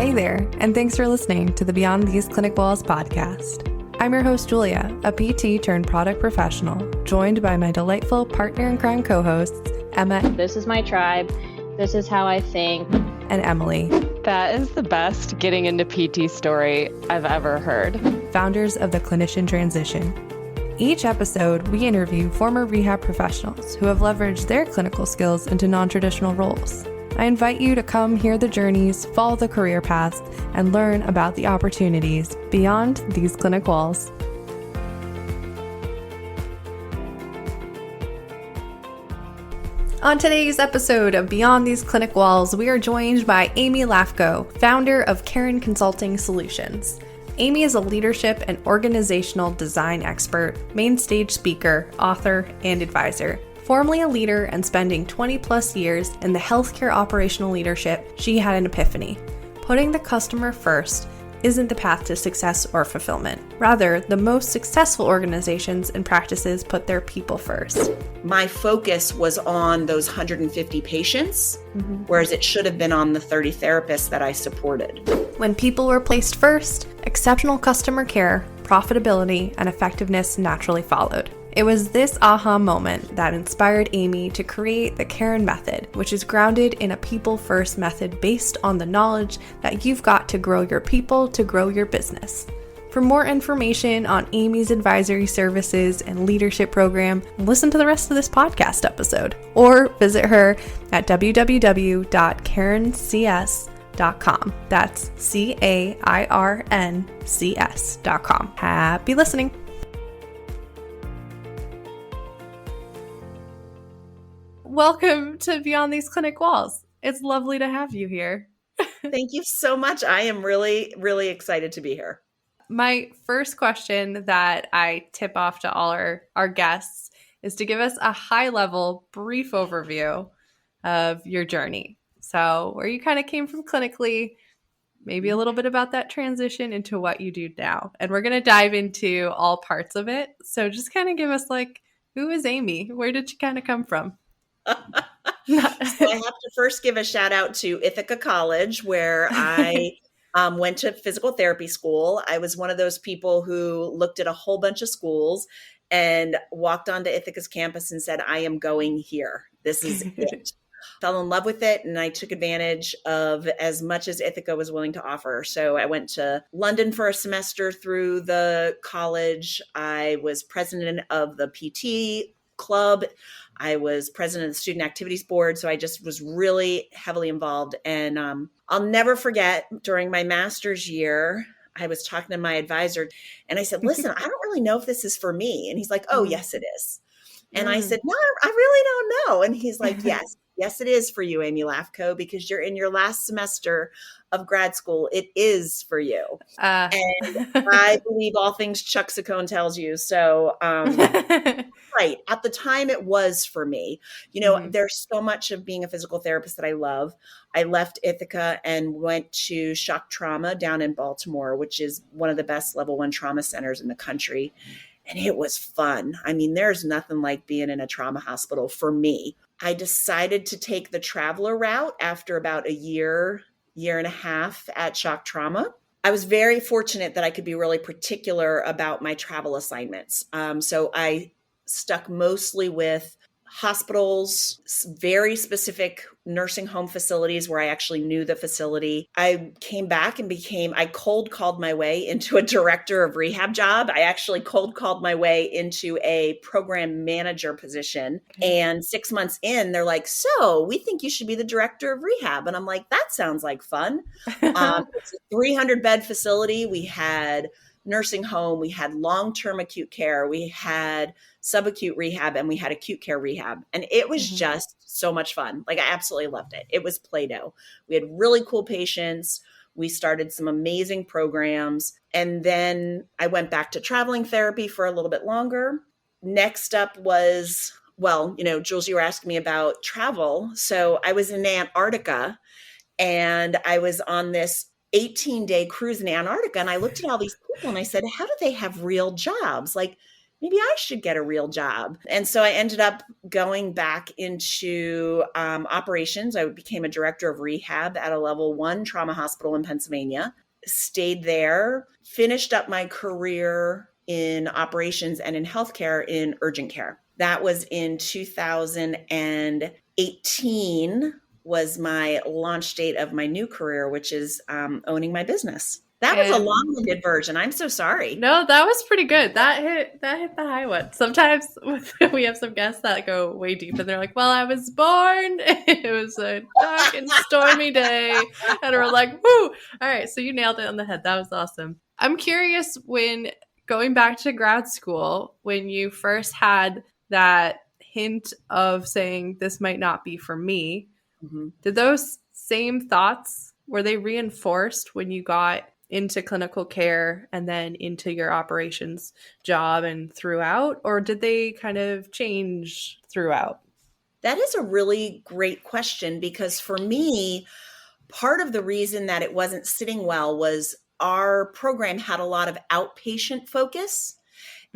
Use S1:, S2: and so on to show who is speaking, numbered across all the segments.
S1: Hey there, and thanks for listening to the Beyond These Clinic Walls podcast. I'm your host, Julia, a PT turned product professional, joined by my delightful partner in crime co-hosts, Emma.
S2: This is my tribe. This is how I think.
S1: And Emily.
S3: That is the best getting into PT story I've ever heard.
S1: Founders of the Clinician Transition. Each episode, we interview former rehab professionals who have leveraged their clinical skills into non-traditional roles. I invite you to come hear the journeys, follow the career paths, and learn about the opportunities beyond these clinic walls. On today's episode of Beyond These Clinic Walls, we are joined by Amy Lafko, founder of Karen Consulting Solutions. Amy is a leadership and organizational design expert, main stage speaker, author, and advisor. Formerly a leader and spending 20 plus years in the healthcare operational leadership, she had an epiphany. Putting the customer first isn't the path to success or fulfillment. Rather, the most successful organizations and practices put their people first.
S4: My focus was on those 150 patients, whereas it should have been on the 30 therapists that I supported.
S1: When people were placed first, exceptional customer care, profitability, and effectiveness naturally followed. It was this aha moment that inspired Amy to create the Karen method, which is grounded in a people-first method based on the knowledge that you've got to grow your people to grow your business. For more information on Amy's advisory services and leadership program, listen to the rest of this podcast episode, or visit her at www.karencs.com. That's CAIRNCS.com. Happy listening. Welcome to Beyond These Clinic Walls. It's lovely to have you here.
S4: Thank you so much. I am really, really excited to be here.
S1: My first question that I tip off to all our guests is to give us a high-level, brief overview of your journey. So where you kind of came from clinically, maybe a little bit about that transition into what you do now. And we're going to dive into all parts of it. So just kind of give us who is Amy? Where did you kind of come from?
S4: So I have to first give a shout out to Ithaca College, where I went to physical therapy school. I was one of those people who looked at a whole bunch of schools and walked onto Ithaca's campus and said, I am going here. This is it. Fell in love with it, and I took advantage of as much as Ithaca was willing to offer. So I went to London for a semester through the college. I was president of the PT club. I was president of the student activities board. So I just was really heavily involved. And I'll never forget, during my master's year, I was talking to my advisor and I said, listen, I don't really know if this is for me. And he's like, oh, yes, it is. And I said, no, I really don't know. And he's like, yes, it is for you, Amy Lafko, because you're in your last semester of grad school. It is for you. And I believe all things Chuck Saccone tells you. So, right. At the time, it was for me. You know, there's so much of being a physical therapist that I love. I left Ithaca and went to Shock Trauma down in Baltimore, which is one of the best level 1 trauma centers in the country. And it was fun. I mean, there's nothing like being in a trauma hospital for me. I decided to take the traveler route after about a year and a half at Shock Trauma. I was very fortunate that I could be really particular about my travel assignments. So I stuck mostly with hospitals, very specific nursing home facilities where I actually knew the facility. I came back and I cold called my way into a director of rehab job. I actually cold called my way into a program manager position. And 6 months in, they're like, so we think you should be the director of rehab. And I'm like, that sounds like fun. It's a 300 bed facility. We had nursing home, we had long-term acute care, we had subacute rehab, and we had acute care rehab. And it was just so much fun. Like, I absolutely loved it. It was Play-Doh. We had really cool patients. We started some amazing programs. And then I went back to traveling therapy for a little bit longer. Next up was, Jules, you were asking me about travel. So I was in Antarctica, and I was on this 18-day cruise in Antarctica. And I looked at all these people and I said, how do they have real jobs? Like, maybe I should get a real job. And so I ended up going back into operations. I became a director of rehab at a level 1 trauma hospital in Pennsylvania, stayed there, finished up my career in operations and in healthcare in urgent care. That was in 2018 was my launch date of my new career, which is owning my business. That was a long-winded version. I'm so sorry.
S1: No, that was pretty good. That hit the high one. Sometimes we have some guests that go way deep and they're like, well, I was born. It was a dark and stormy day. And we're like, woo. All right. So you nailed it on the head. That was awesome. I'm curious, when going back to grad school, when you first had that hint of saying this might not be for me, did those same thoughts, were they reinforced when you got into clinical care and then into your operations job and throughout, or did they kind of change throughout?
S4: That is a really great question, because for me, part of the reason that it wasn't sitting well was our program had a lot of outpatient focus,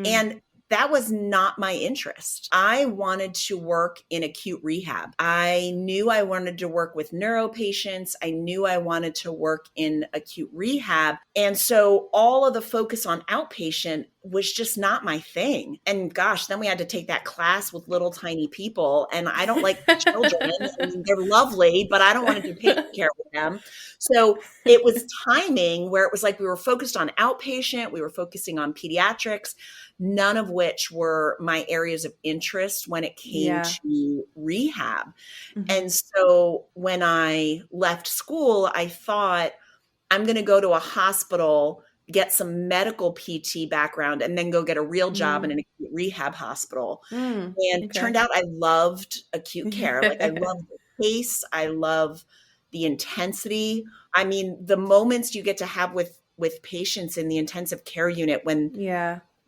S4: and that was not my interest. I wanted to work in acute rehab. I knew I wanted to work with neuro patients. I knew I wanted to work in acute rehab. And so all of the focus on outpatient was just not my thing. And gosh, then we had to take that class with little tiny people. And I don't like children. I mean, they're lovely, but I don't want to do patient care with them. So it was timing where it was like we were focused on outpatient. We were focusing on pediatrics, none of which were my areas of interest when it came to rehab. And so when I left school, I thought, I'm going to go to a hospital, get some medical PT background, and then go get a real job in an acute rehab hospital. And it turned out I loved acute care. Like, I love the pace. I love the intensity. I mean, the moments you get to have with patients in the intensive care unit when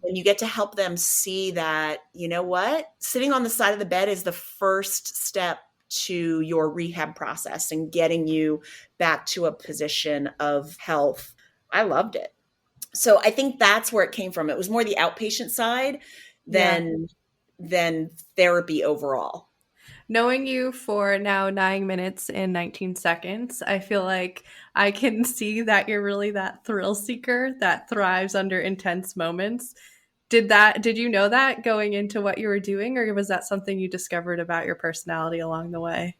S4: you get to help them see that, you know what, sitting on the side of the bed is the first step to your rehab process and getting you back to a position of health. I loved it. So I think that's where it came from. It was more the outpatient side than therapy overall.
S1: Knowing you for now 9 minutes and 19 seconds, I feel like I can see that you're really that thrill seeker that thrives under intense moments. Did you know that going into what you were doing, or was that something you discovered about your personality along the way?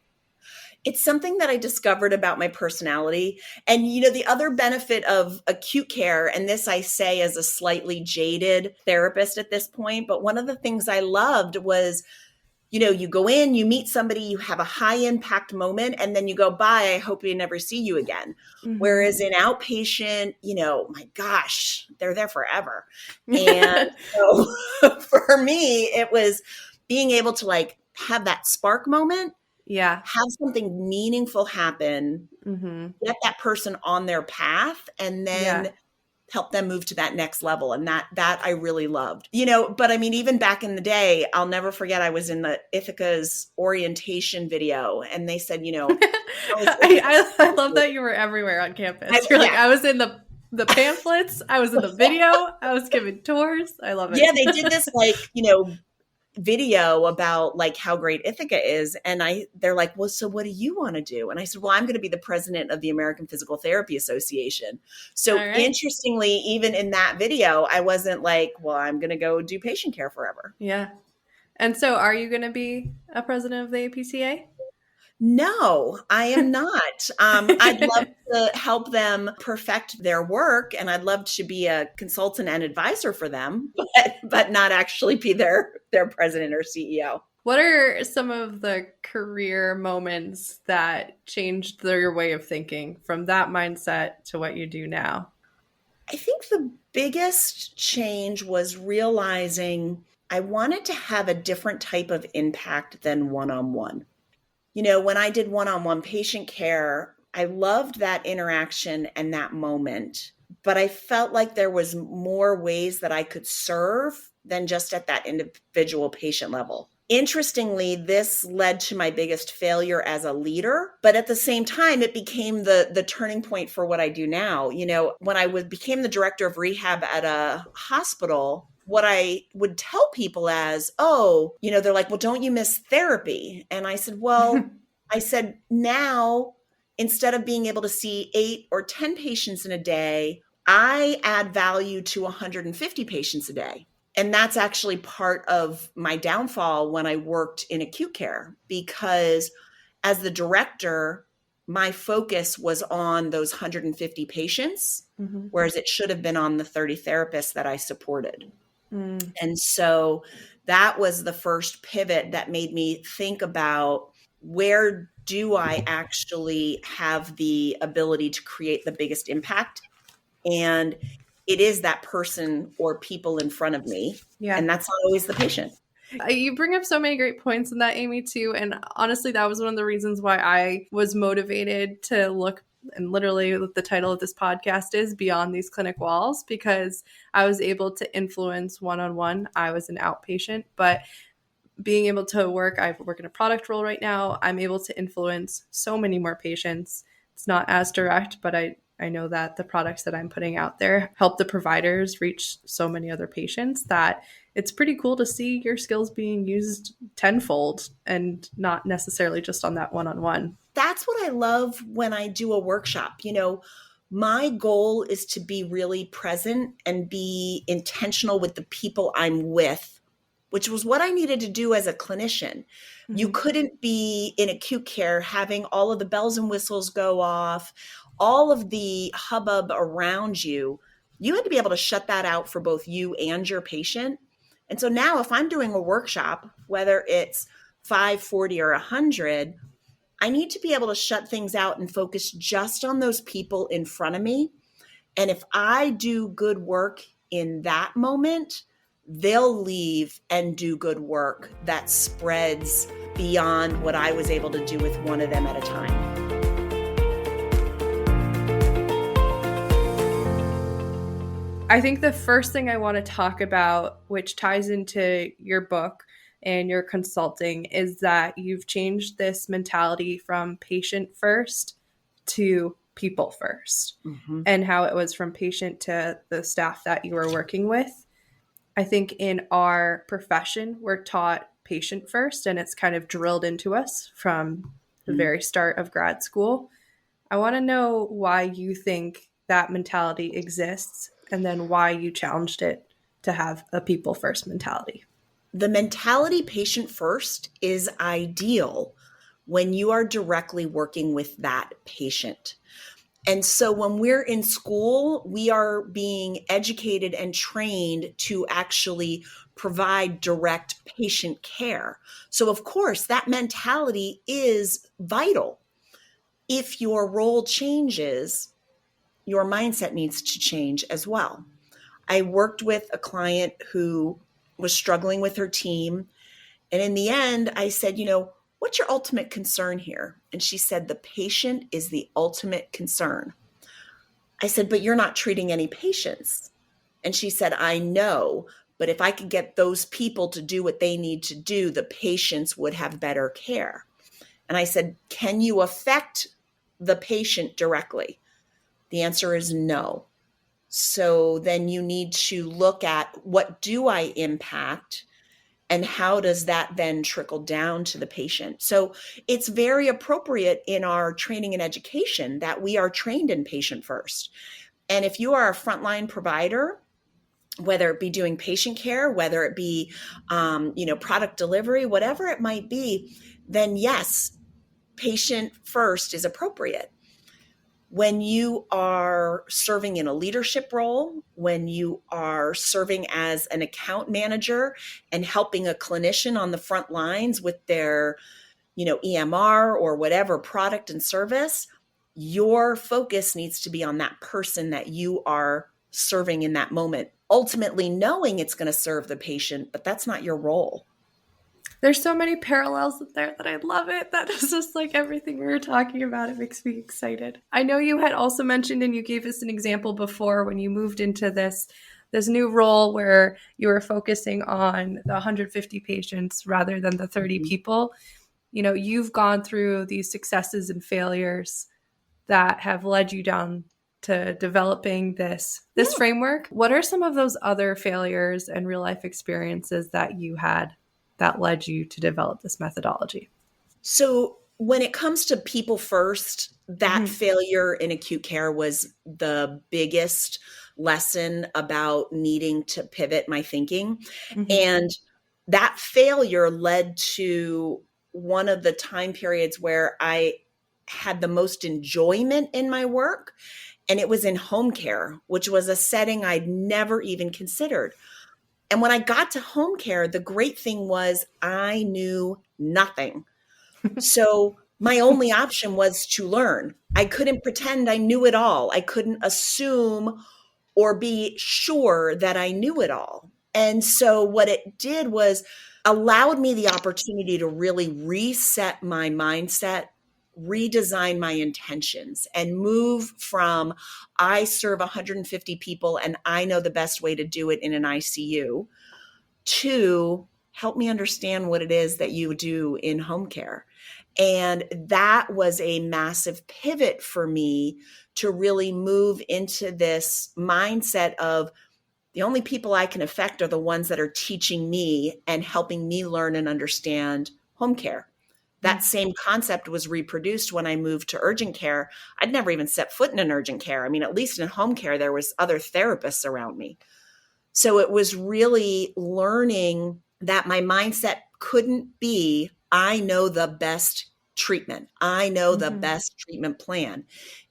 S4: It's something that I discovered about my personality. And, you know, the other benefit of acute care, and this I say as a slightly jaded therapist at this point, but one of the things I loved was, you know, you go in, you meet somebody, you have a high impact moment, and then you go, bye, I hope we never see you again. Whereas in outpatient, you know, my gosh, they're there forever. And so for me, it was being able to like have that spark moment, have something meaningful happen, get that person on their path, and then help them move to that next level. And that I really loved, you know. But I mean, even back in the day, I'll never forget, I was in the Ithaca's orientation video, and they said, you know,
S1: I love that you were everywhere on campus. You're like, I was in the pamphlets, I was in the video, I was giving tours. I love it.
S4: Yeah, they did this like, you know, video about like how great Ithaca is. And they're like, well, so what do you want to do? And I said, well, I'm going to be the president of the American Physical Therapy Association. So interestingly, even in that video, I wasn't like, well, I'm going to go do patient care forever.
S1: Yeah. And so are you going to be a president of the APCA?
S4: No, I am not. I'd love to help them perfect their work, and I'd love to be a consultant and advisor for them, but not actually be their president or CEO.
S1: What are some of the career moments that changed your way of thinking from that mindset to what you do now?
S4: I think the biggest change was realizing I wanted to have a different type of impact than one-on-one. You know, when I did one-on-one patient care, I loved that interaction and that moment, but I felt like there was more ways that I could serve than just at that individual patient level. Interestingly, this led to my biggest failure as a leader, but at the same time, it became the turning point for what I do now. You know, when I became the director of rehab at a hospital, what I would tell people as, oh, they're like, well, don't you miss therapy? And I said, well, now instead of being able to see 8 or 10 patients in a day, I add value to 150 patients a day. And that's actually part of my downfall when I worked in acute care, because as the director, my focus was on those 150 patients, whereas it should have been on the 30 therapists that I supported. And so that was the first pivot that made me think about, where do I actually have the ability to create the biggest impact? And it is that person or people in front of me.
S1: Yeah.
S4: And that's not always the patient.
S1: You bring up so many great points in that, Amy, too. And honestly, that was one of the reasons why I was motivated to look, and literally the title of this podcast is Beyond These Clinic Walls, because I was able to influence one-on-one. I was an outpatient, but being able to work, I work in a product role right now. I'm able to influence so many more patients. It's not as direct, but I know that the products that I'm putting out there help the providers reach so many other patients that it's pretty cool to see your skills being used tenfold and not necessarily just on that one-on-one.
S4: That's what I love when I do a workshop. My goal is to be really present and be intentional with the people I'm with, which was what I needed to do as a clinician. You couldn't be in acute care having all of the bells and whistles go off, all of the hubbub around you. You had to be able to shut that out for both you and your patient. And so now if I'm doing a workshop, whether it's 5, 40, or 100, I need to be able to shut things out and focus just on those people in front of me. And if I do good work in that moment, they'll leave and do good work that spreads beyond what I was able to do with one of them at a time.
S1: I think the first thing I want to talk about, which ties into your book and your consulting, is that you've changed this mentality from patient first to people first, and how it was from patient to the staff that you were working with. I think in our profession, we're taught patient first, and it's kind of drilled into us from the very start of grad school. I want to know why you think that mentality exists, and then why you challenged it to have a people first mentality.
S4: The mentality patient first is ideal when you are directly working with that patient. And so when we're in school, we are being educated and trained to actually provide direct patient care. So of course, that mentality is vital. If your role changes, your mindset needs to change as well. I worked with a client who was struggling with her team. And in the end, I said, what's your ultimate concern here? And she said, the patient is the ultimate concern. I said, but you're not treating any patients. And she said, I know, but if I could get those people to do what they need to do, the patients would have better care. And I said, can you affect the patient directly? The answer is no. So then you need to look at, what do I impact? And how does that then trickle down to the patient? So it's very appropriate in our training and education that we are trained in patient first. And if you are a frontline provider, whether it be doing patient care, whether it be, product delivery, whatever it might be, then yes, patient first is appropriate. When you are serving in a leadership role, when you are serving as an account manager and helping a clinician on the front lines with their, EMR or whatever product and service, your focus needs to be on that person that you are serving in that moment, ultimately knowing it's going to serve the patient, but that's not your role.
S1: There's so many parallels there that I love it. That is just like everything we were talking about. It makes me excited. I know you had also mentioned, and you gave us an example before, when you moved into this new role where you were focusing on the 150 patients rather than the 30 people. You've gone through these successes and failures that have led you down to developing this
S4: Yeah.
S1: framework. What are some of those other failures and real life experiences that you had that led you to develop this methodology?
S4: So when it comes to people first, that failure in acute care was the biggest lesson about needing to pivot my thinking. And that failure led to one of the time periods where I had the most enjoyment in my work. And it was in home care, which was a setting I'd never even considered. And when I got to home care, the great thing was I knew nothing. So my only option was to learn. I couldn't pretend I knew it all. I couldn't assume or be sure that I knew it all. And so what it did was allowed me the opportunity to really reset my mindset, redesign my intentions, and move from I serve 150 people and I know the best way to do it in an ICU to help me understand what it is that you do in home care. And that was a massive pivot for me to really move into this mindset of the only people I can affect are the ones that are teaching me and helping me learn and understand home care. That same concept was reproduced when I moved to urgent care. I'd never even set foot in an urgent care. I mean, at least in home care, there was other therapists around me. So it was really learning that my mindset couldn't be, I know the best treatment. I know the best treatment plan.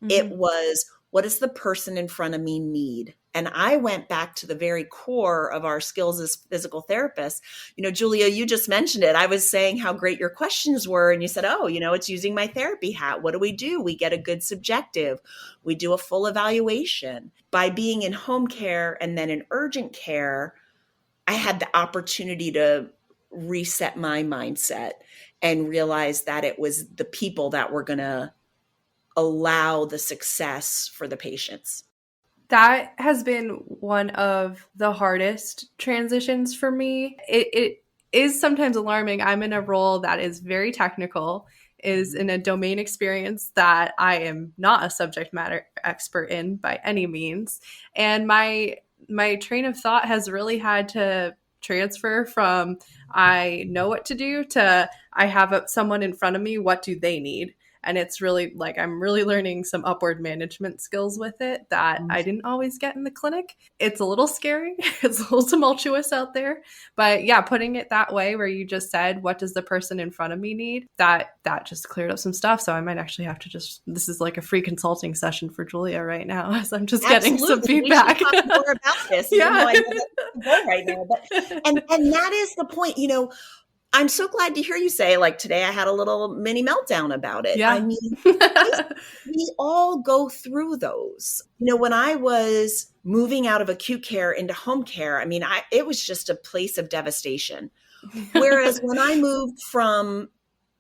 S4: It was, what does the person in front of me need? And I went back to the very core of our skills as physical therapists. You know, Julia, you just mentioned it. I was saying how great your questions were. And you said, oh, you know, it's using my therapy hat. What do? We get a good subjective. We do a full evaluation. By being in home care and then in urgent care, I had the opportunity to reset my mindset and realize that it was the people that were going to allow the success for the patients.
S1: That has been one of the hardest transitions for me. It is sometimes alarming. I'm in a role that is very technical, is in a domain experience that I am not a subject matter expert in by any means. And my train of thought has really had to transfer from I know what to do to I have someone in front of me, what do they need? And it's really like I'm really learning some upward management skills with it that I didn't always get in the clinic. It's a little scary. It's a little tumultuous out there. But yeah, putting it that way where you just said, what does the person in front of me need? That just cleared up some stuff. So I might actually have to this is like a free consulting session for Julia right now as I'm just getting some feedback.
S4: We should talk more about this. Yeah. Even though I know that's right now. But, and that is the point, you know, I'm so glad to hear you say, like, today I had a little mini meltdown about it.
S1: Yeah.
S4: I mean, we all go through those. You know, when I was moving out of acute care into home care, I mean, it was just a place of devastation. Whereas when I moved from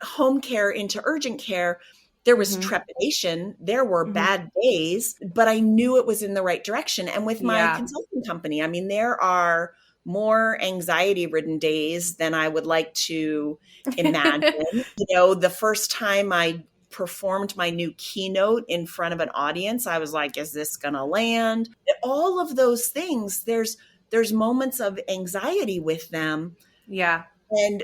S4: home care into urgent care, there was trepidation. There were bad days, but I knew it was in the right direction. And with my consulting company, I mean, there are more anxiety-ridden days than I would like to imagine. You know, the first time I performed my new Keynote in front of an audience, I was like, is this going to land? All of those things, there's moments of anxiety with them.
S1: Yeah.
S4: And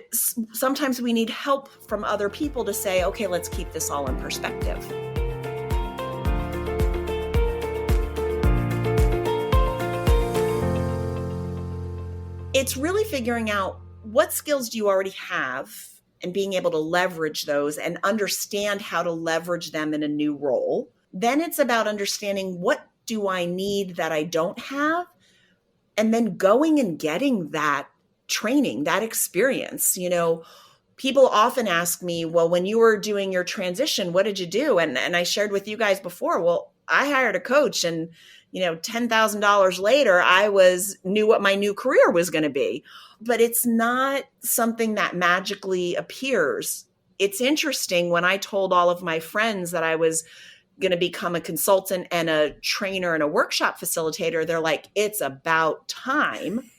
S4: sometimes we need help from other people to say, okay, let's keep this all in perspective. It's really figuring out what skills do you already have and being able to leverage those and understand how to leverage them in a new role. Then it's about understanding what do I need that I don't have, and then going and getting that training, that experience. You know, people often ask me, well, when you were doing your transition, what did you do? And I shared with you guys before, well, I hired a coach and you know, $10,000 later, I knew what my new career was going to be. But it's not something that magically appears. It's interesting when I told all of my friends that I was going to become a consultant and a trainer and a workshop facilitator, they're like, it's about time.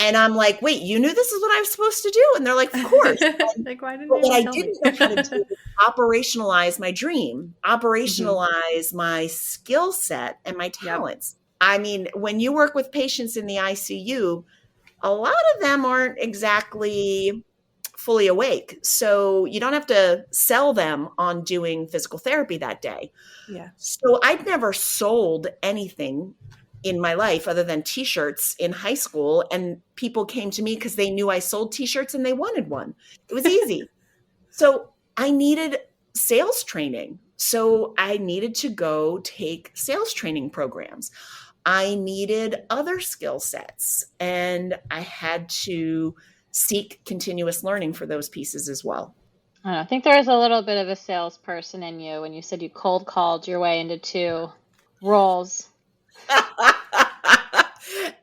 S4: And I'm like, wait, you knew this is what I was supposed to do? And they're like, of course.
S1: Like, why didn't
S4: But what I
S1: you tell me?
S4: didn't know how to do was operationalize my dream, operationalize my skill set and my talents. I mean, when you work with patients in the ICU, a lot of them aren't exactly fully awake. So you don't have to sell them on doing physical therapy that day.
S1: Yeah.
S4: So I'd never sold anything in my life other than t-shirts in high school. And people came to me because they knew I sold t-shirts and they wanted one. It was easy. So I needed sales training. So I needed to go take sales training programs. I needed other skill sets, and I had to seek continuous learning for those pieces as well.
S2: I don't know, I think there was a little bit of a salesperson in you when you said you cold called your way into 2 roles.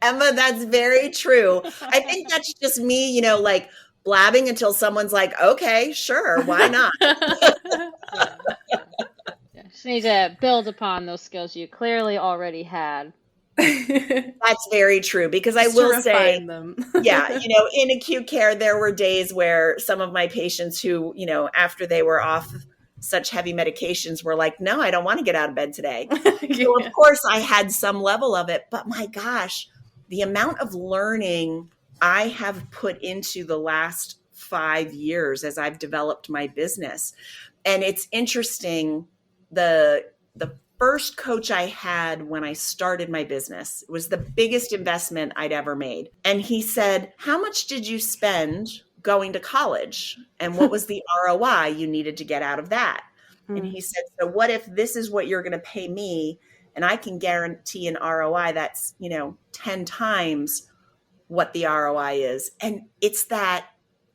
S4: Emma, that's very true. I think that's just me, like blabbing until someone's like, okay, sure, why not?
S2: Yeah. Just need to build upon those skills you clearly already had.
S4: That's very true, because I
S1: Just to
S4: will say,
S1: refine them.
S4: yeah, in acute care, there were days where some of my patients who, after they were off such heavy medications were like, no, I don't want to get out of bed today. So of course I had some level of it, but my gosh, the amount of learning I have put into the last 5 years as I've developed my business. And it's interesting, the first coach I had when I started my business was the biggest investment I'd ever made. And he said, how much did you spend going to college? And what was the ROI you needed to get out of that? And he said, so what if this is what you're going to pay me, and I can guarantee an ROI that's, 10 times what the ROI is. And it's that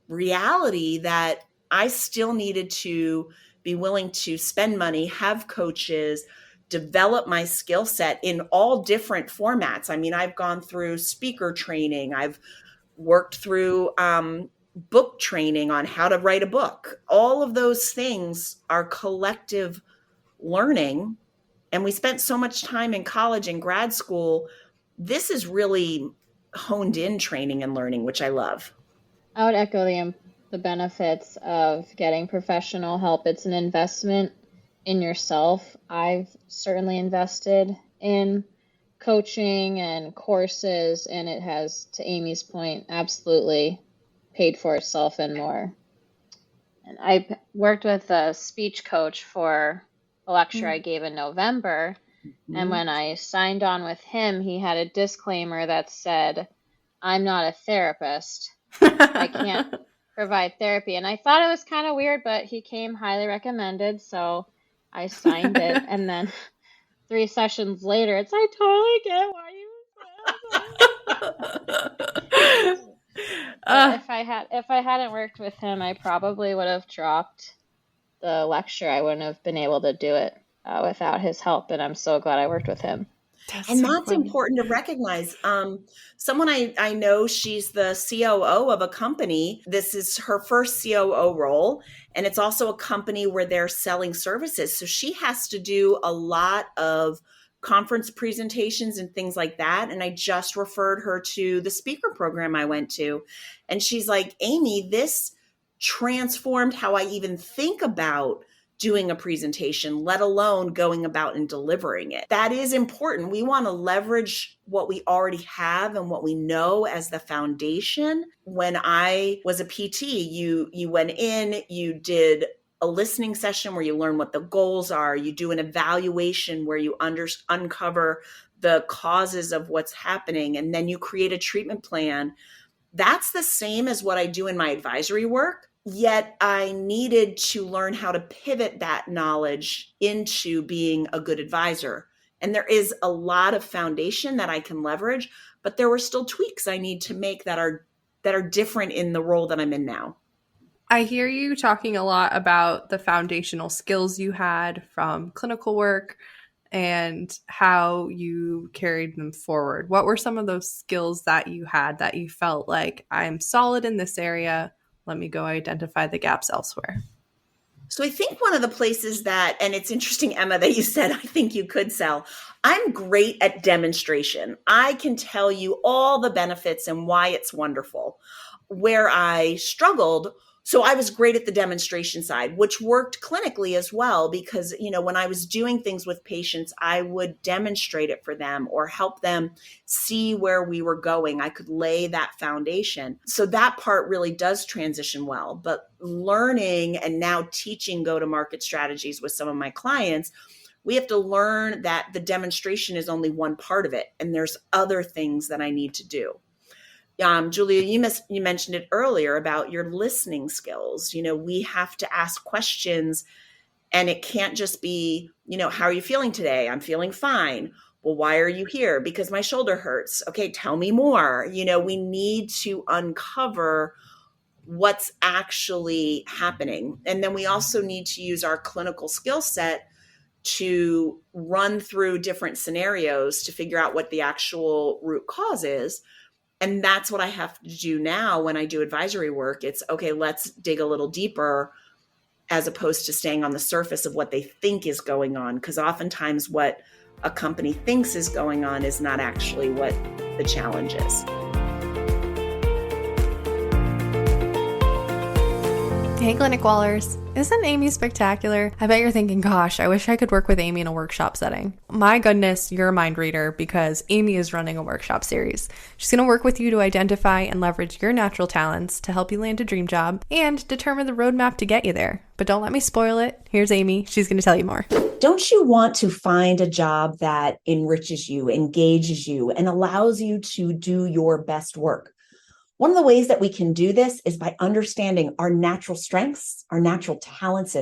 S4: reality that I still needed to be willing to spend money, have coaches, develop my skill set in all different formats. I mean, I've gone through speaker training. I've worked through book training on how to write a book. All of those things are collective learning. And we spent so much time in college and grad school. This is really honed in training and learning, which I love.
S2: I would echo the benefits of getting professional help. It's an investment in yourself. I've certainly invested in coaching and courses, and it has, to Amy's point, absolutely paid for itself and more. And I worked with a speech coach for a lecture I gave in November. And when I signed on with him, he had a disclaimer that said, I'm not a therapist. I can't provide therapy. And I thought it was kind of weird, but he came highly recommended. So I signed it. And then 3 sessions later, it's, I totally get why you said that. If I hadn't worked with him, I probably would have dropped the lecture. I wouldn't have been able to do it without his help. And I'm so glad I worked with him.
S4: That's important to recognize. Someone I know, she's the COO of a company. This is her first COO role. And it's also a company where they're selling services. So she has to do a lot of conference presentations and things like that. And I just referred her to the speaker program I went to. And she's like, Amy, this transformed how I even think about doing a presentation, let alone going about and delivering it. That is important. We want to leverage what we already have and what we know as the foundation. When I was a PT, you went in, you did a listening session where you learn what the goals are. You do an evaluation where you uncover the causes of what's happening, and then you create a treatment plan. That's the same as what I do in my advisory work. Yet I needed to learn how to pivot that knowledge into being a good advisor. And there is a lot of foundation that I can leverage, but there were still tweaks I need to make that are different in the role that I'm in now.
S1: I hear you talking a lot about the foundational skills you had from clinical work and how you carried them forward. What were some of those skills that you had that you felt like, I'm solid in this area? Let me go identify the gaps elsewhere.
S4: So I think one of the places that, and it's interesting, Emma, that you said, I think you could sell. I'm great at demonstration. I can tell you all the benefits and why it's wonderful. Where I struggled, so I was great at the demonstration side, which worked clinically as well, because, when I was doing things with patients, I would demonstrate it for them or help them see where we were going. I could lay that foundation. So that part really does transition well. But learning and now teaching go-to-market strategies with some of my clients, we have to learn that the demonstration is only one part of it. And there's other things that I need to do. Julia, you mentioned it earlier about your listening skills. We have to ask questions, and it can't just be, how are you feeling today? I'm feeling fine. Well, why are you here? Because my shoulder hurts. Okay, tell me more. We need to uncover what's actually happening. And then we also need to use our clinical skill set to run through different scenarios to figure out what the actual root cause is. And that's what I have to do now when I do advisory work. It's, okay, let's dig a little deeper as opposed to staying on the surface of what they think is going on. Because oftentimes what a company thinks is going on is not actually what the challenge is.
S1: Hey, Clinic Wallers. Isn't Amy spectacular? I bet you're thinking, gosh, I wish I could work with Amy in a workshop setting. My goodness, you're a mind reader because Amy is running a workshop series. She's going to work with you to identify and leverage your natural talents to help you land a dream job and determine the roadmap to get you there. But don't let me spoil it. Here's Amy. She's going to tell you more.
S5: Don't you want to find a job that enriches you, engages you, and allows you to do your best work? One of the ways that we can do this is by understanding our natural strengths, our natural talents,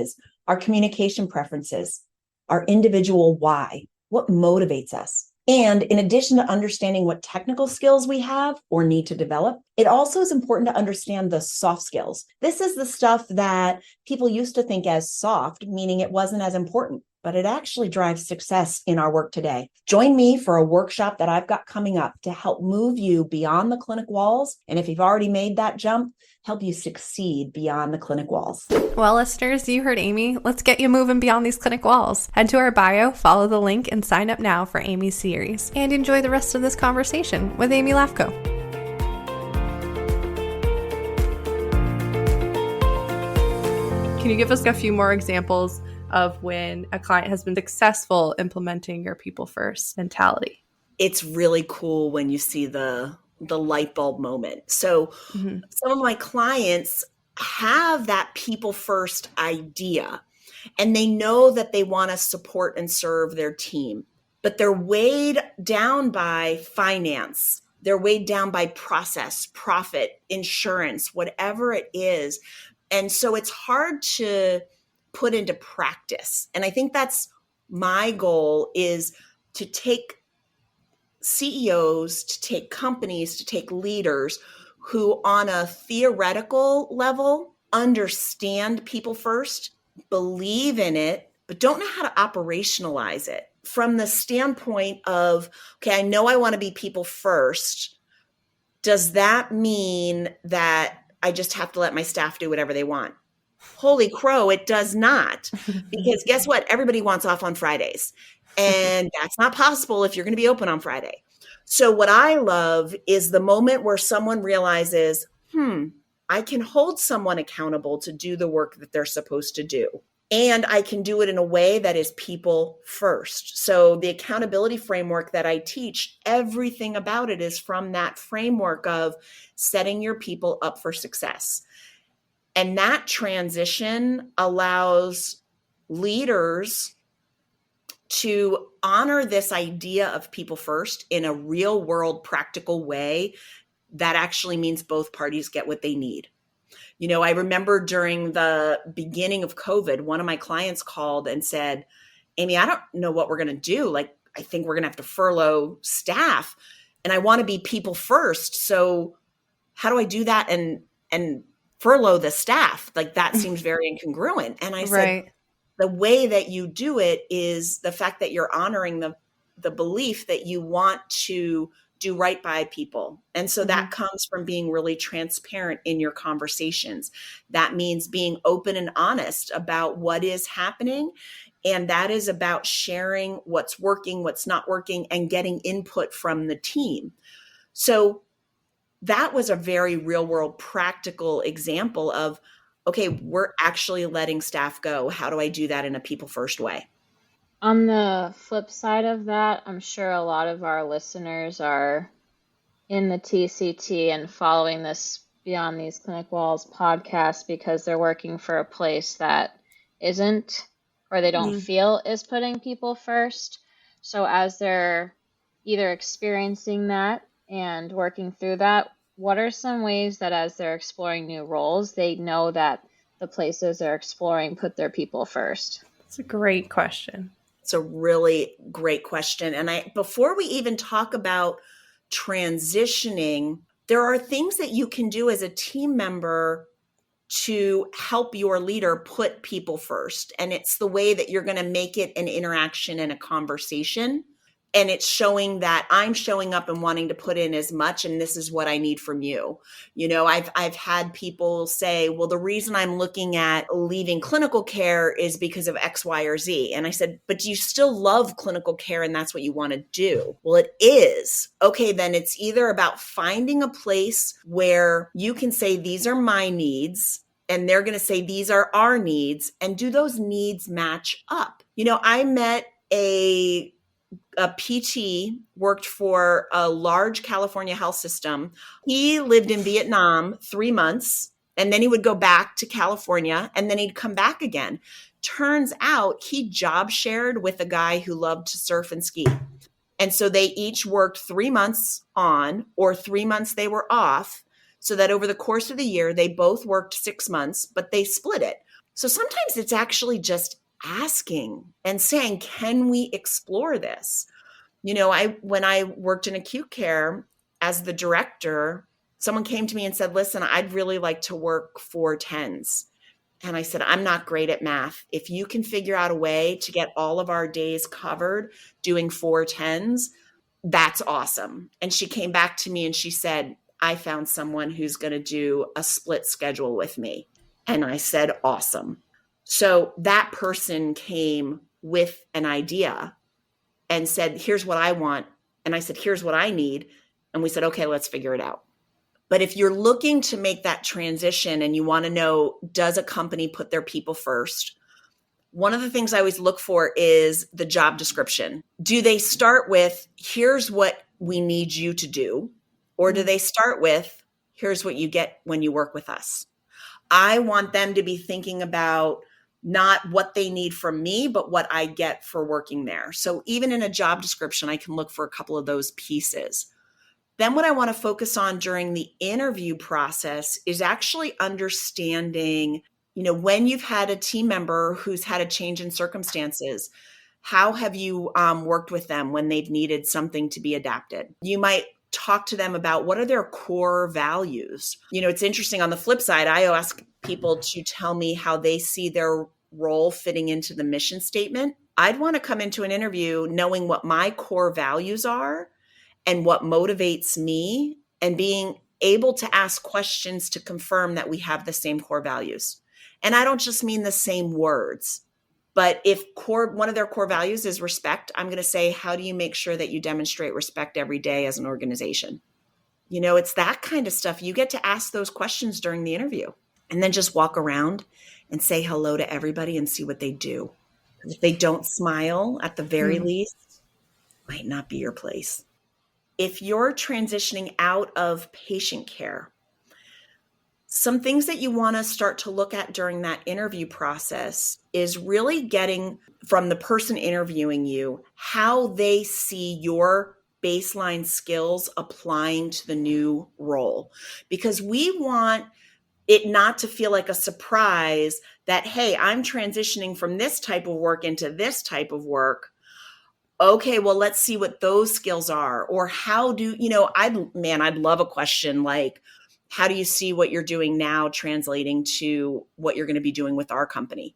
S5: our communication preferences, our individual why, what motivates us. And in addition to understanding what technical skills we have or need to develop, it also is important to understand the soft skills. This is the stuff that people used to think as soft, meaning it wasn't as important, but it actually drives success in our work today. Join me for a workshop that I've got coming up to help move you beyond the clinic walls. And if you've already made that jump, help you succeed beyond the clinic walls.
S1: Well, listeners, you heard Amy. Let's get you moving beyond these clinic walls. Head to our bio, follow the link, and sign up now for Amy's series. And enjoy the rest of this conversation with Amy Lafko. Can you give us a few more examples of when a client has been successful implementing your people first mentality?
S4: It's really cool when you see the light bulb moment. So some of my clients have that people first idea, and they know that they want to support and serve their team, but they're weighed down by finance. They're weighed down by process, profit, insurance, whatever it is. And so it's hard to put into practice. And I think that's my goal, is to take CEOs, to take companies, to take leaders who on a theoretical level understand people first, believe in it, but don't know how to operationalize it from the standpoint of, okay, I know I want to be people first. Does that mean that I just have to let my staff do whatever they want? Holy crow, it does not. Because guess what? Everybody wants off on Fridays. And that's not possible if you're going to be open on Friday. So what I love is the moment where someone realizes, I can hold someone accountable to do the work that they're supposed to do. And I can do it in a way that is people first. So the accountability framework that I teach, everything about it is from that framework of setting your people up for success. And that transition allows leaders to honor this idea of people first in a real world, practical way that actually means both parties get what they need. You know, I remember during the beginning of COVID, one of my clients called and said, Amy, I don't know what we're going to do. Like, I think we're going to have to furlough staff, and I want to be people first. So how do I do that and furlough the staff? Like, that seems very incongruent. And I said, the way that you do it is the fact that you're honoring the belief that you want to do right by people. And so that comes from being really transparent in your conversations. That means being open and honest about what is happening. And that is about sharing what's working, what's not working, and getting input from the team. So that was a very real world practical example of, okay, we're actually letting staff go. How do I do that in a people first way?
S2: On the flip side of that, I'm sure a lot of our listeners are in the TCT and following this Beyond These Clinic Walls podcast because they're working for a place that isn't, or they don't feel is putting people first. So as they're either experiencing that and working through that, what are some ways that as they're exploring new roles, they know that the places they're exploring put their people first?
S1: It's a great question.
S4: It's a really great question. And before we even talk about transitioning, there are things that you can do as a team member to help your leader put people first. And it's the way that you're going to make it an interaction and a conversation. And it's showing that I'm showing up and wanting to put in as much, and this is what I need from you. You know, I've had people say, well, the reason I'm looking at leaving clinical care is because of X, Y, or Z. And I said, but do you still love clinical care and that's what you want to do? Well, it is. Okay, then it's either about finding a place where you can say, these are my needs, and they're going to say, these are our needs. And do those needs match up? You know, I met a PT, worked for a large California health system. He lived in Vietnam 3 months, and then he would go back to California, and then he'd come back again. Turns out he job shared with a guy who loved to surf and ski. And so they each worked 3 months on, or 3 months they were off, so that over the course of the year, they both worked 6 months, but they split it. So sometimes it's actually just asking and saying, can we explore this? You know, when I worked in acute care as the director, someone came to me and said, listen, I'd really like to work 4/10s. And I said, I'm not great at math. If you can figure out a way to get all of our days covered doing 4/10s, that's awesome. And she came back to me and she said, I found someone who's going to do a split schedule with me. And I said, awesome. So that person came with an idea and said, here's what I want. And I said, here's what I need. And we said, okay, let's figure it out. But if you're looking to make that transition and you want to know, does a company put their people first? One of the things I always look for is the job description. Do they start with, here's what we need you to do? Or do they start with, here's what you get when you work with us? I want them to be thinking about not what they need from me, but what I get for working there. So even in a job description, I can look for a couple of those pieces. Then what I want to focus on during the interview process is actually understanding, you know, when you've had a team member who's had a change in circumstances, how have you worked with them when they've needed something to be adapted? You might talk to them about what are their core values. You know, it's interesting on the flip side, I ask people to tell me how they see their role fitting into the mission statement. I'd want to come into an interview knowing what my core values are and what motivates me, and being able to ask questions to confirm that we have the same core values. And I don't just mean the same words, but if one of their core values is respect, I'm going to say, how do you make sure that you demonstrate respect every day as an organization? You know, it's that kind of stuff. You get to ask those questions during the interview, and then just walk around and say hello to everybody and see what they do. If they don't smile, at the very least, might not be your place. If you're transitioning out of patient care, some things that you want to start to look at during that interview process is really getting from the person interviewing you how they see your baseline skills applying to the new role. Because we want it not to feel like a surprise that, hey, I'm transitioning from this type of work into this type of work. Okay, well, let's see what those skills are. Or how do, you know, I'd love a question like, how do you see what you're doing now translating to what you're going to be doing with our company?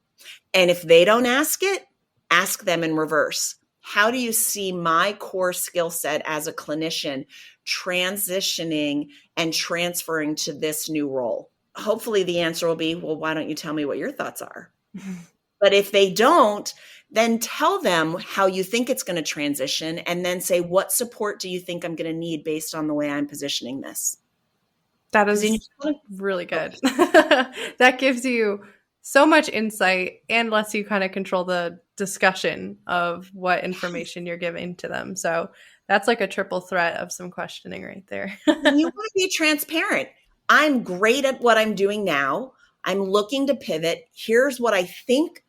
S4: And if they don't ask it, ask them in reverse. how do you see my core skill set as a clinician transitioning and transferring to this new role? Hopefully the answer will be, well, why don't you tell me what your thoughts are? But if they don't, then tell them how you think it's going to transition, and then say, what support do you think I'm going to need based on the way I'm positioning this?
S1: That is really good. That gives you so much insight and lets you kind of control the discussion of what information you're giving to them. So that's like a triple threat of some questioning right there.
S4: And you want to be transparent. I'm great at what I'm doing now. I'm looking to pivot. Here's what I think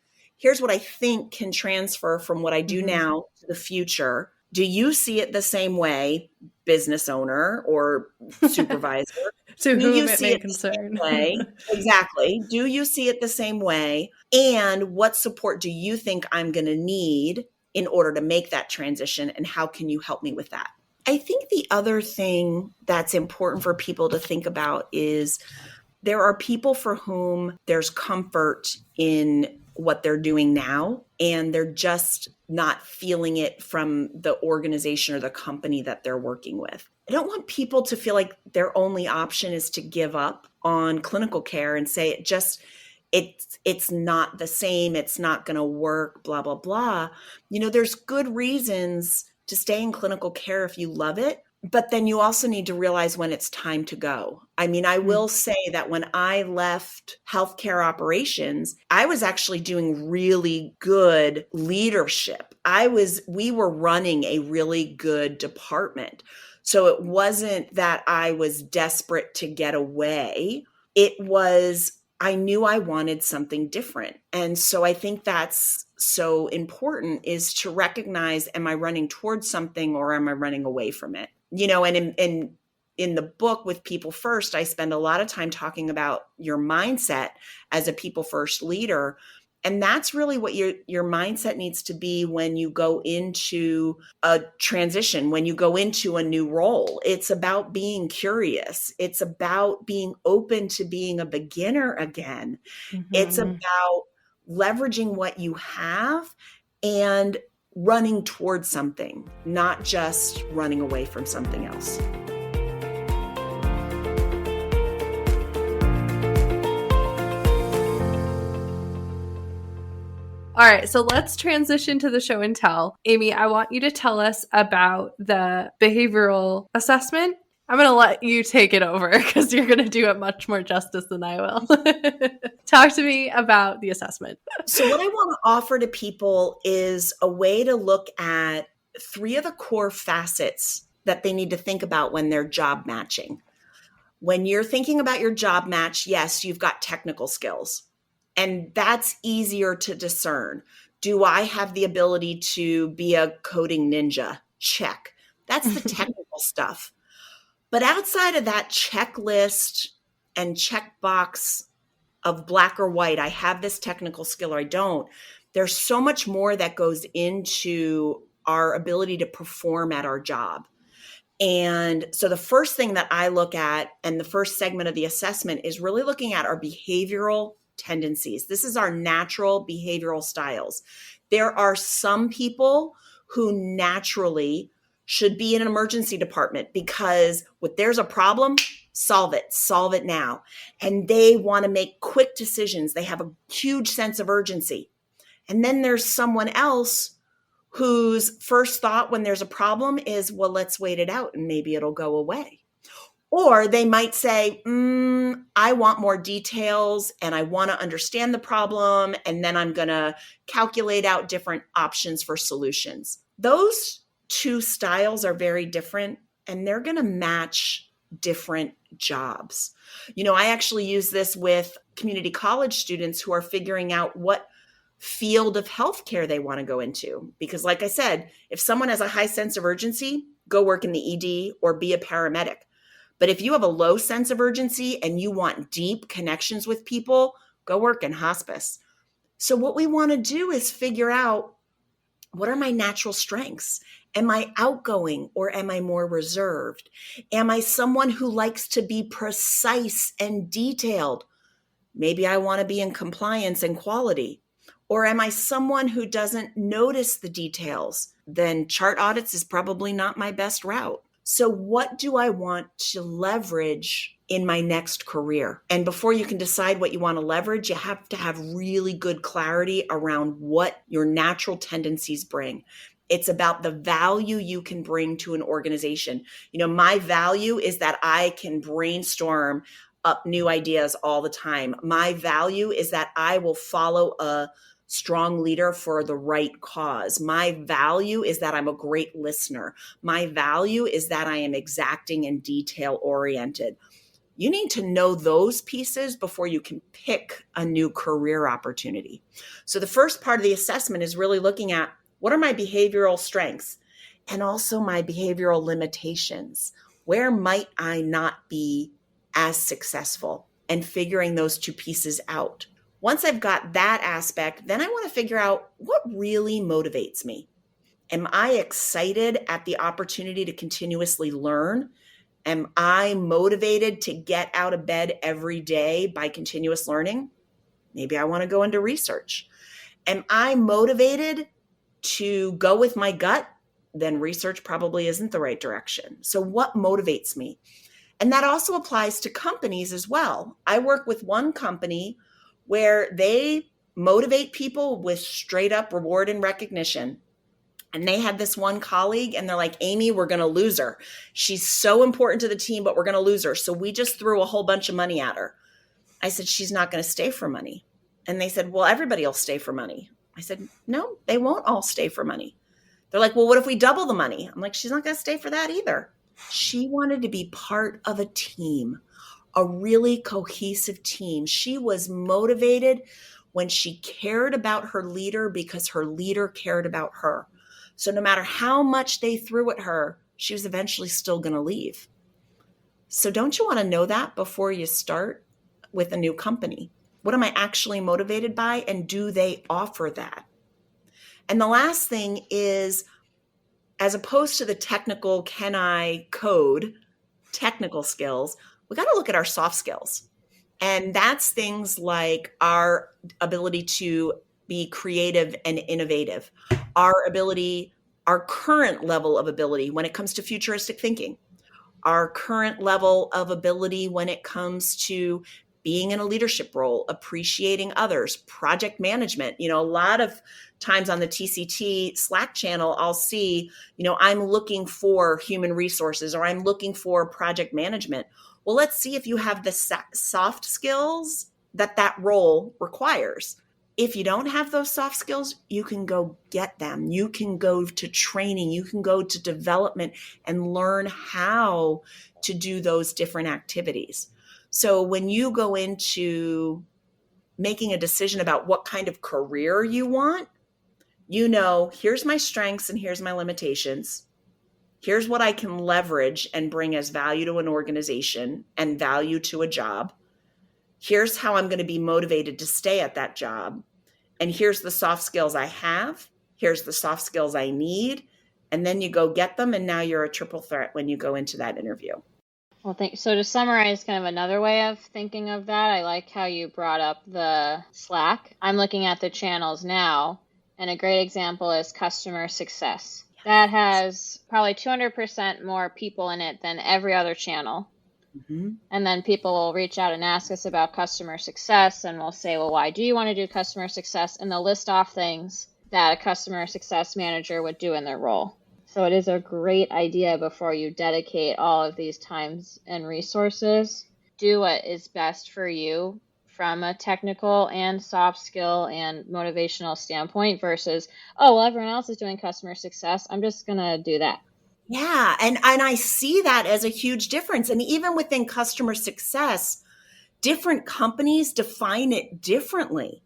S4: can transfer from what I do now to the future. Do you see it the same way, business owner or supervisor?
S1: To whom it may concern.
S4: Exactly. Do you see it the same way? And what support do you think I'm going to need in order to make that transition? And how can you help me with that? I think the other thing that's important for people to think about is there are people for whom there's comfort in what they're doing now, and they're just not feeling it from the organization or the company that they're working with. I don't want people to feel like their only option is to give up on clinical care and say it's not the same, it's not going to work, blah, blah, blah. There's good reasons to stay in clinical care if you love it, but then you also need to realize when it's time to go. I will say that when I left healthcare operations, I was actually doing really good leadership. We were running a really good department. So it wasn't that I was desperate to get away. It was, I knew I wanted something different. And so I think that's so important, is to recognize, am I running towards something or am I running away from it? And in the book with People First, I spend a lot of time talking about your mindset as a people first leader. And that's really what your mindset needs to be when you go into a transition, when you go into a new role. It's about being curious. It's about being open to being a beginner again. It's about leveraging what you have and running towards something, not just running away from something else.
S1: All right, so let's transition to the show and tell. Amy, I want you to tell us about the behavioral assessment. I'm going to let you take it over because you're going to do it much more justice than I will. Talk to me about the assessment.
S4: So what I want to offer to people is a way to look at 3 of the core facets that they need to think about when they're job matching. When you're thinking about your job match, yes, you've got technical skills, and that's easier to discern. Do I have the ability to be a coding ninja? Check. That's the technical stuff. But outside of that checklist and checkbox of black or white, I have this technical skill or I don't, there's so much more that goes into our ability to perform at our job. And so the first thing that I look at, and the first segment of the assessment, is really looking at our behavioral tendencies. This is our natural behavioral styles. There are some people who naturally should be in an emergency department because if there's a problem, solve it now. And they want to make quick decisions. They have a huge sense of urgency. And then there's someone else whose first thought when there's a problem is, well, let's wait it out and maybe it'll go away. Or they might say, I want more details and I want to understand the problem, and then I'm going to calculate out different options for solutions. Those 2 styles are very different, and they're going to match different jobs. I actually use this with community college students who are figuring out what field of healthcare they want to go into. Because like I said, if someone has a high sense of urgency, go work in the ED or be a paramedic. But if you have a low sense of urgency and you want deep connections with people, go work in hospice. So what we want to do is figure out, what are my natural strengths? Am I outgoing or am I more reserved? Am I someone who likes to be precise and detailed? Maybe I want to be in compliance and quality. Or am I someone who doesn't notice the details? Then chart audits is probably not my best route. So what do I want to leverage in my next career? And before you can decide what you want to leverage, you have to have really good clarity around what your natural tendencies bring. It's about the value you can bring to an organization. My value is that I can brainstorm up new ideas all the time. My value is that I will follow a strong leader for the right cause. My value is that I'm a great listener. My value is that I am exacting and detail oriented. You need to know those pieces before you can pick a new career opportunity. So the first part of the assessment is really looking at what are my behavioral strengths and also my behavioral limitations. Where might I not be as successful, and figuring those two pieces out. Once I've got that aspect, then I want to figure out what really motivates me. Am I excited at the opportunity to continuously learn? Am I motivated to get out of bed every day by continuous learning? Maybe I want to go into research. Am I motivated to go with my gut? Then research probably isn't the right direction. So what motivates me? And that also applies to companies as well. I work with one company where they motivate people with straight up reward and recognition. And they had this one colleague and they're like, Amy, we're going to lose her. She's so important to the team, but we're going to lose her. So we just threw a whole bunch of money at her. I said, she's not going to stay for money. And they said, well, everybody will stay for money. I said, no, they won't all stay for money. They're like, well, what if we double the money? I'm like, she's not going to stay for that either. She wanted to be part of a team, a really cohesive team. She was motivated when she cared about her leader because her leader cared about her. So no matter how much they threw at her, she was eventually still going to leave. So don't you want to know that before you start with a new company? What am I actually motivated by? And do they offer that? And the last thing is, as opposed to the technical, can I code, technical skills, we got to look at our soft skills. And that's things like our ability to be creative and innovative, our current level of ability when it comes to futuristic thinking, our current level of ability when it comes to being in a leadership role, appreciating others, project management. A lot of times on the TCT Slack channel, I'll see, I'm looking for human resources or I'm looking for project management. Well, let's see if you have the soft skills that role requires. If you don't have those soft skills, you can go get them. You can go to training, you can go to development and learn how to do those different activities. So when you go into making a decision about what kind of career you want, here's my strengths and here's my limitations. Here's what I can leverage and bring as value to an organization and value to a job. Here's how I'm going to be motivated to stay at that job. And here's the soft skills I have. Here's the soft skills I need. And then you go get them. And now you're a triple threat when you go into that interview.
S2: Well, so to summarize kind of another way of thinking of that, I like how you brought up the Slack. I'm looking at the channels now, and a great example is customer success. That has probably 200% more people in it than every other channel. Mm-hmm. And then people will reach out and ask us about customer success, and we'll say, well, why do you want to do customer success? And they'll list off things that a customer success manager would do in their role. So it is a great idea before you dedicate all of these times and resources. Do what is best for you from a technical and soft skill and motivational standpoint versus, oh, well, everyone else is doing customer success. I'm just going to do that.
S4: Yeah. And I see that as a huge difference. And even within customer success, different companies define it differently.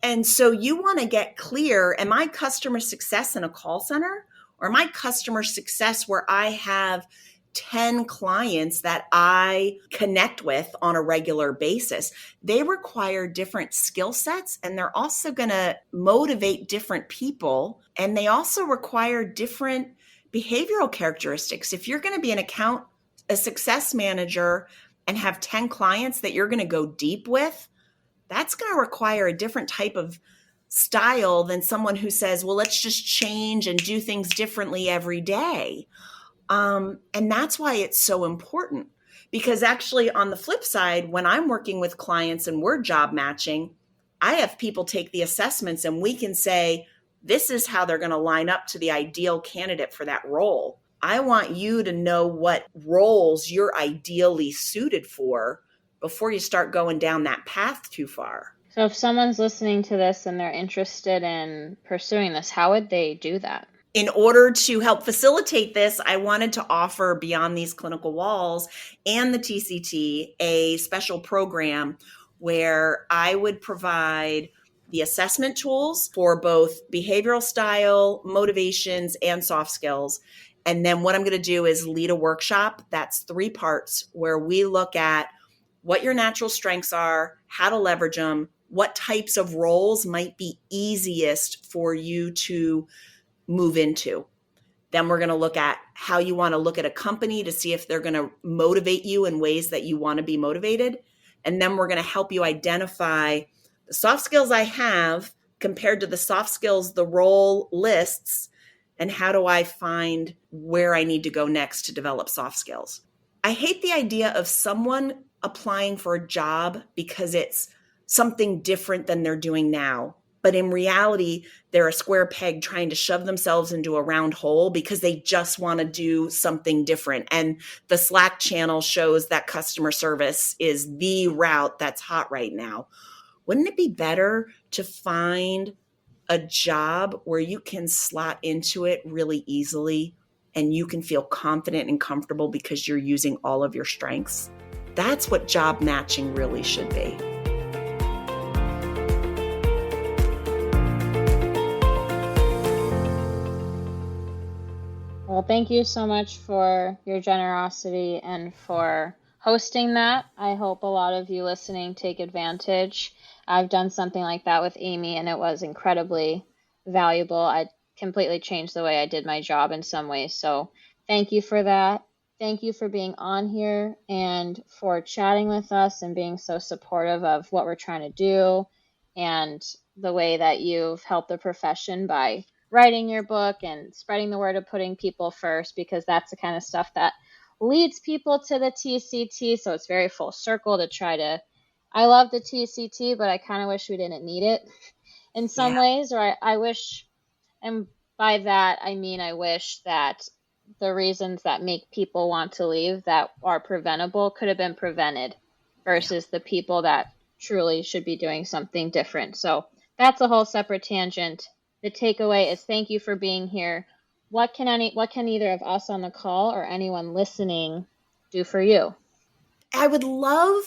S4: And so you want to get clear, am I customer success in a call center? Or am I customer success where I have 10 clients that I connect with on a regular basis? They require different skill sets, and they're also going to motivate different people. And they also require different behavioral characteristics. If you're going to be a success manager and have 10 clients that you're going to go deep with, that's going to require a different type of style than someone who says, well, let's just change and do things differently every day. And that's why it's so important. Because actually, on the flip side, when I'm working with clients and we're job matching, I have people take the assessments and we can say, this is how they're going to line up to the ideal candidate for that role. I want you to know what roles you're ideally suited for before you start going down that path too far.
S2: So if someone's listening to this and they're interested in pursuing this, how would they do that?
S4: In order to help facilitate this, I wanted to offer Beyond These Clinical Walls and the TCT a special program where I would provide the assessment tools for both behavioral style, motivations, and soft skills. And then what I'm going to do is lead a workshop that's 3 parts where we look at what your natural strengths are, how to leverage them, what types of roles might be easiest for you to move into. Then we're going to look at how you want to look at a company to see if they're going to motivate you in ways that you want to be motivated. And then we're going to help you identify the soft skills I have compared to the soft skills the role lists, and how do I find where I need to go next to develop soft skills. I hate the idea of someone applying for a job because it's something different than they're doing now. But in reality, they're a square peg trying to shove themselves into a round hole because they just want to do something different. And the Slack channel shows that customer service is the route that's hot right now. Wouldn't it be better to find a job where you can slot into it really easily and you can feel confident and comfortable because you're using all of your strengths? That's what job matching really should be.
S2: Well, thank you so much for your generosity and for hosting that. I hope a lot of you listening take advantage. I've done something like that with Amy, and it was incredibly valuable. I completely changed the way I did my job in some ways. So thank you for that. Thank you for being on here and for chatting with us and being so supportive of what we're trying to do and the way that you've helped the profession by writing your book and spreading the word of putting people first, because that's the kind of stuff that leads people to the TCT. So it's very full circle to try to, I love the TCT, but I kind of wish we didn't need it in some ways, or I wish, and by that, I mean, I wish that the reasons that make people want to leave that are preventable could have been prevented versus the people that truly should be doing something different. So that's a whole separate tangent. The takeaway is thank you for being here. What can either of us on the call or anyone listening do for you?
S4: I would love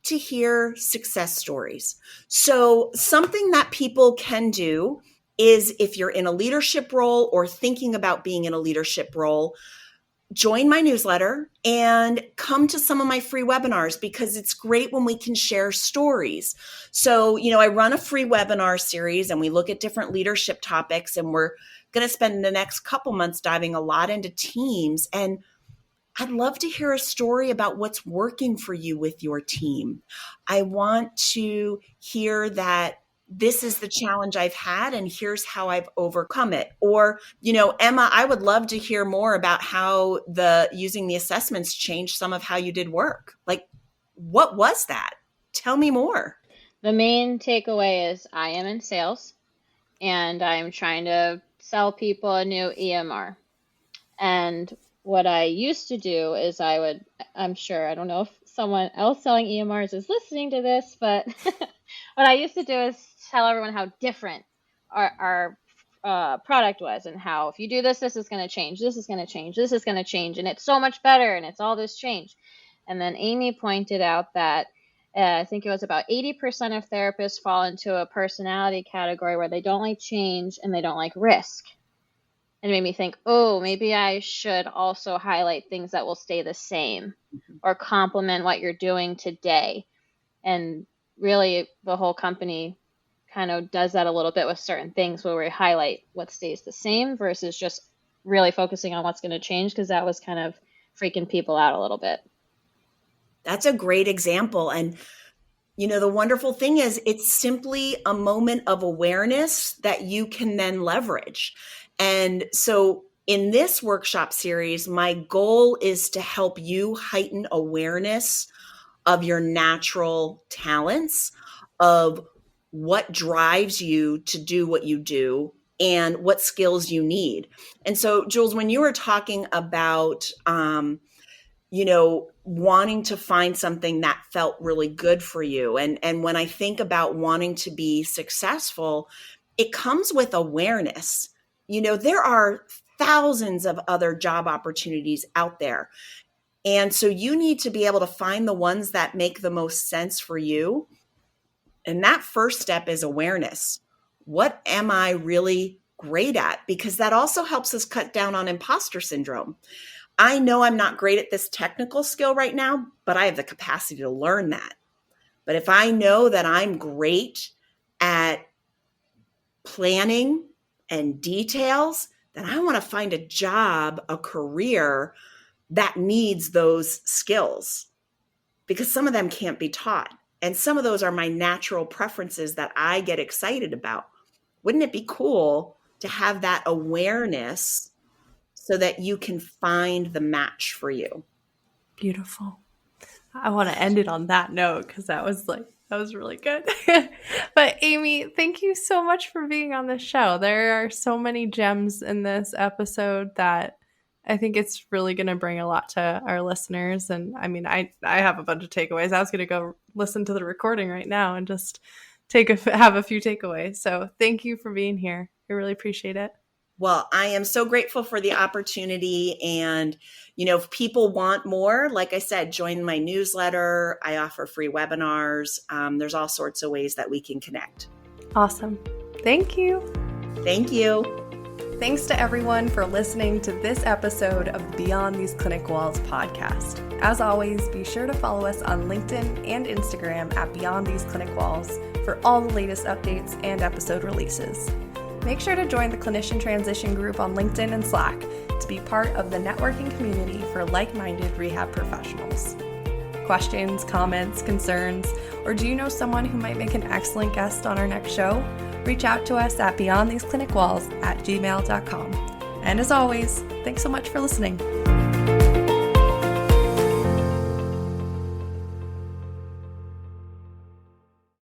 S4: to hear success stories. So something that people can do is, if you're in a leadership role or thinking about being in a leadership role, join my newsletter and come to some of my free webinars, because it's great when we can share stories. So, I run a free webinar series and we look at different leadership topics, and we're going to spend the next couple months diving a lot into teams. And I'd love to hear a story about what's working for you with your team. I want to hear that this is the challenge I've had and here's how I've overcome it. Or, Emma, I would love to hear more about how using the assessments changed some of how you did work. Like, what was that? Tell me more.
S2: The main takeaway is I am in sales and I'm trying to sell people a new EMR. And what I used to do is I'm sure, I don't know if someone else selling EMRs is listening to this, but what I used to do is tell everyone how different our product was, and how if you do this, this is going to change, this is going to change, this is going to change, and it's so much better, and it's all this change. And then Amy pointed out that I think it was about 80% of therapists fall into a personality category where they don't like change and they don't like risk. And it made me think, oh, maybe I should also highlight things that will stay the same or complement what you're doing today. And really, the whole company kind of does that a little bit with certain things where we highlight what stays the same versus just really focusing on what's going to change, because that was kind of freaking people out a little bit.
S4: That's a great example. And The wonderful thing is it's simply a moment of awareness that you can then leverage. And so in this workshop series, my goal is to help you heighten awareness of your natural talents, of what drives you to do what you do, and what skills you need. And so, Jules, when you were talking about, wanting to find something that felt really good for you, and when I think about wanting to be successful, it comes with awareness. There are thousands of other job opportunities out there. And so you need to be able to find the ones that make the most sense for you. And that first step is awareness. What am I really great at? Because that also helps us cut down on imposter syndrome. I know I'm not great at this technical skill right now, but I have the capacity to learn that. But if I know that I'm great at planning and details, then I want to find a job, a career that needs those skills, because some of them can't be taught. And some of those are my natural preferences that I get excited about. Wouldn't it be cool to have that awareness so that you can find the match for you?
S1: Beautiful. I want to end it on that note because that was really good. But Amy, thank you so much for being on the show. There are so many gems in this episode that I think it's really going to bring a lot to our listeners. And I mean, I have a bunch of takeaways. I was going to go listen to the recording right now and just have a few takeaways. So thank you for being here. I really appreciate it.
S4: Well, I am so grateful for the opportunity. And, if people want more, like I said, join my newsletter. I offer free webinars. There's all sorts of ways that we can connect.
S1: Awesome. Thank you.
S4: Thank you.
S1: Thanks to everyone for listening to this episode of Beyond These Clinic Walls podcast. As always, be sure to follow us on LinkedIn and Instagram at Beyond These Clinic Walls for all the latest updates and episode releases. Make sure to join the Clinician Transition group on LinkedIn and Slack to be part of the networking community for like-minded rehab professionals. Questions, comments, concerns, or do you know someone who might make an excellent guest on our next show? Reach out to us at beyondtheseclinicwalls@gmail.com. And as always, thanks so much for listening.